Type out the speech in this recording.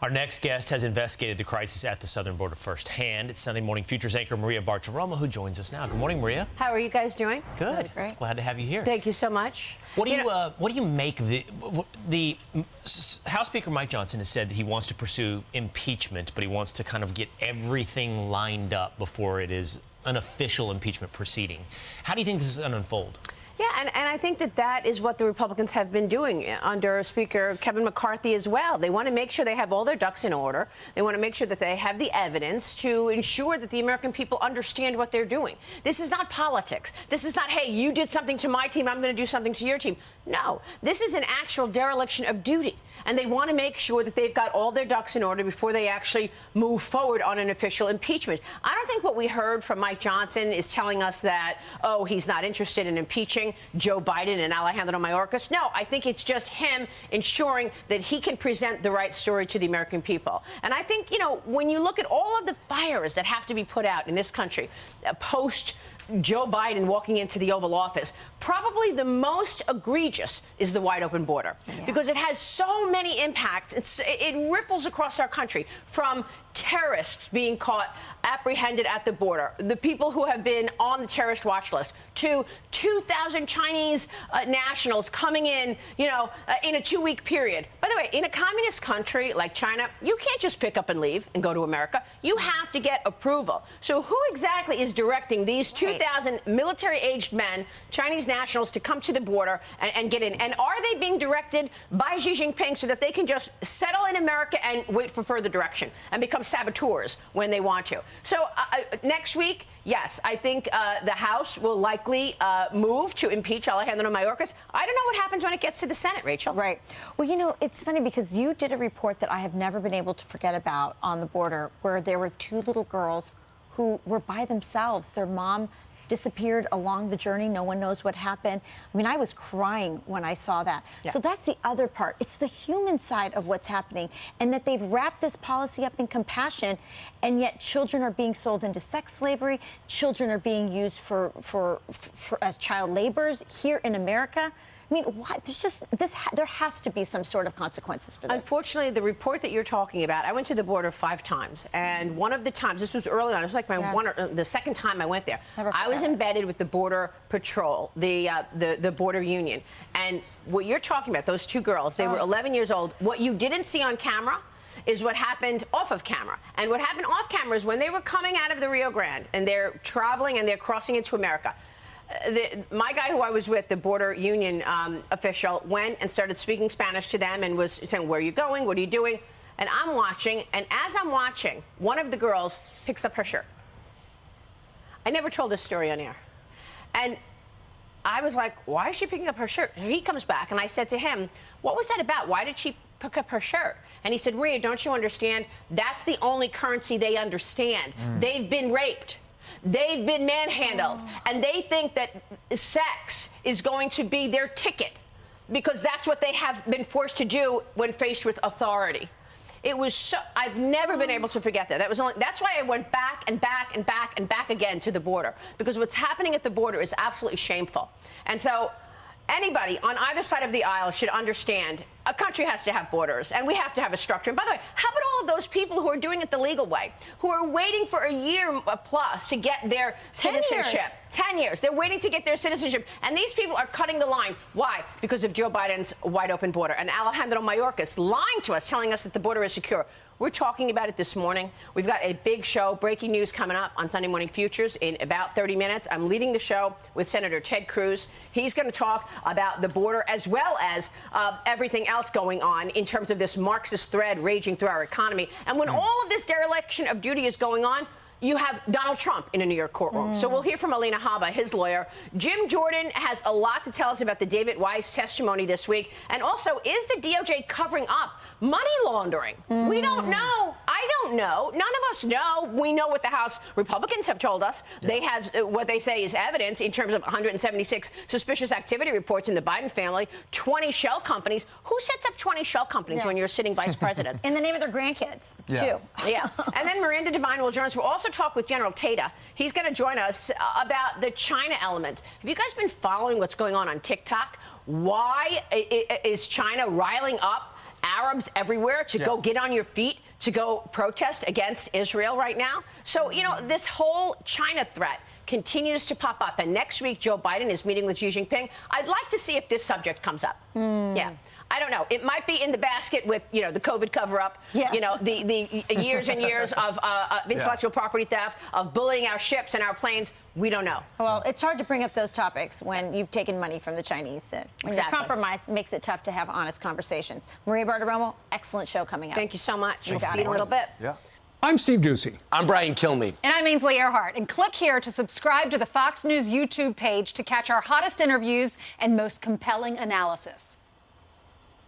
Our next guest has investigated the crisis at the southern border firsthand. It's Sunday Morning Futures anchor Maria Bartiromo, who joins us now. Good morning, Maria. How are you guys doing? Good. Great. Glad to have you here. Thank you so much. What do you make of the House Speaker Mike Johnson has said that he wants to pursue impeachment, but he wants to kind of get everything lined up before it is an official impeachment proceeding. How do you think this is going to unfold? Yeah, and I think that is what the Republicans have been doing under Speaker Kevin McCarthy as well. They want to make sure they have all their ducks in order. They want to make sure that they have the evidence to ensure that the American people understand what they're doing. This is not politics. This is not, hey, you did something to my team, I'm going to do something to your team. No, this is an actual dereliction of duty. And they want to make sure that they've got all their ducks in order before they actually move forward on an official impeachment. I don't think what we heard from Mike Johnson is telling us that, oh, he's not interested in impeaching Joe Biden and Alejandro Mayorkas. No, I think it's just him ensuring that he can present the right story to the American people. And I think, you know, when you look at all of the fires that have to be put out in this country post Joe Biden walking into the Oval Office, probably the most egregious is the wide open border, because it has so many impacts. It ripples across our country, from terrorists being caught, apprehended at the border, the people who have been on the terrorist watch list, to 2,000 Chinese nationals coming in, you know, in a 2-week period. By the way, in a communist country like China, you can't just pick up and leave and go to America. You have to get approval. So who exactly is directing these 2,000 military-aged men, Chinese nationals, to come to the border and get in? And are they being directed by Xi Jinping so that they can just settle in America and wait for further direction and become saboteurs when they want to? So next week, yes, I think the House will likely move to impeach Alejandro Mayorkas. I don't know what happens when it gets to the Senate, Rachel. Right. Well, you know, it's funny because you did a report that I have never been able to forget about on the border, where there were 2 little girls who were by themselves. Their mom disappeared along the journey. No one knows what happened. I mean, I was crying when I saw that. Yeah. So that's the other part. It's the human side of what's happening, and that they've wrapped this policy up in compassion, and yet children are being sold into sex slavery. Children are being used as child laborers here in America. I mean, what? There has to be some sort of consequences for this. Unfortunately, the report that you're talking about, I went to the border 5 times, and one of the times, this was early on, it was like the second time I went there. I was embedded with the Border Patrol, the Border Union, and what you're talking about, those 2 girls, they were 11 years old. What you didn't see on camera is what happened off of camera. And what happened off camera is when they were coming out of the Rio Grande and they're traveling and they're crossing into America. My guy who I was with, the Border Union official, went and started speaking Spanish to them and was saying, where are you going? What are you doing? And I'm watching. And as I'm watching, one of the girls picks up her shirt. I never told this story on air. And I was like, why is she picking up her shirt? And he comes back, and I said to him, what was that about? Why did she pick up her shirt? And he said, Maria, don't you understand? That's the only currency they understand. They've been raped. They've been manhandled, and they think that sex is going to be their ticket because that's what they have been forced to do when faced with authority. It was so, I've never been able to forget that. That's why I went back and back and back and back again to the border, because what's happening at the border is absolutely shameful. And so anybody on either side of the aisle should understand a country has to have borders, and we have to have a structure. And by the way, how about all of those people who are doing it the legal way, who are waiting for a year plus to get their citizenship? 10 years. They're waiting to get their citizenship. And these people are cutting the line. Why? Because of Joe Biden's wide open border. And Alejandro Mayorkas lying to us, telling us that the border is secure. We're talking about it this morning. We've got a big show, breaking news coming up on Sunday Morning Futures in about 30 minutes. I'm leading the show with Senator Ted Cruz. He's going to talk about the border as well as everything else going on in terms of this Marxist thread raging through our economy. And when all of this dereliction of duty is going on, you have Donald Trump in a New York courtroom. So we'll hear from Alina Habba, his lawyer. Jim Jordan has a lot to tell us about the David Weiss testimony this week. And also, is the DOJ covering up money laundering? We don't know. I don't know. None of us know. We know what the House Republicans have told us. They have what they say is evidence in terms of 176 suspicious activity reports in the Biden family, 20 shell companies. Who sets up 20 shell companies when you're a sitting vice president? In the name of their grandkids, too. Yeah. And then Miranda Devine will join us. We'll also talk with General Tata. He's going to join us about the China element. Have you guys been following what's going on TikTok? Why is China riling up Arabs everywhere to go get on your feet, to go protest against Israel right now. So, you know, this whole China threat continues to pop up. And next week, Joe Biden is meeting with Xi Jinping. I'd like to see if this subject comes up. Yeah. I don't know. It might be in the basket with, you know, the COVID cover-up, you know, the years and years of intellectual property theft, of bullying our ships and our planes. We don't know. Well, it's hard to bring up those topics when you've taken money from the Chinese. The compromise makes it tough to have honest conversations. Maria Bartiromo, excellent show coming up. Thank you so much. We'll see you in a little bit. Yeah. I'm Steve Ducey. I'm Brian Kilmeade. And I'm Ainsley Earhart. And click here to subscribe to the Fox News YouTube page to catch our hottest interviews and most compelling analysis.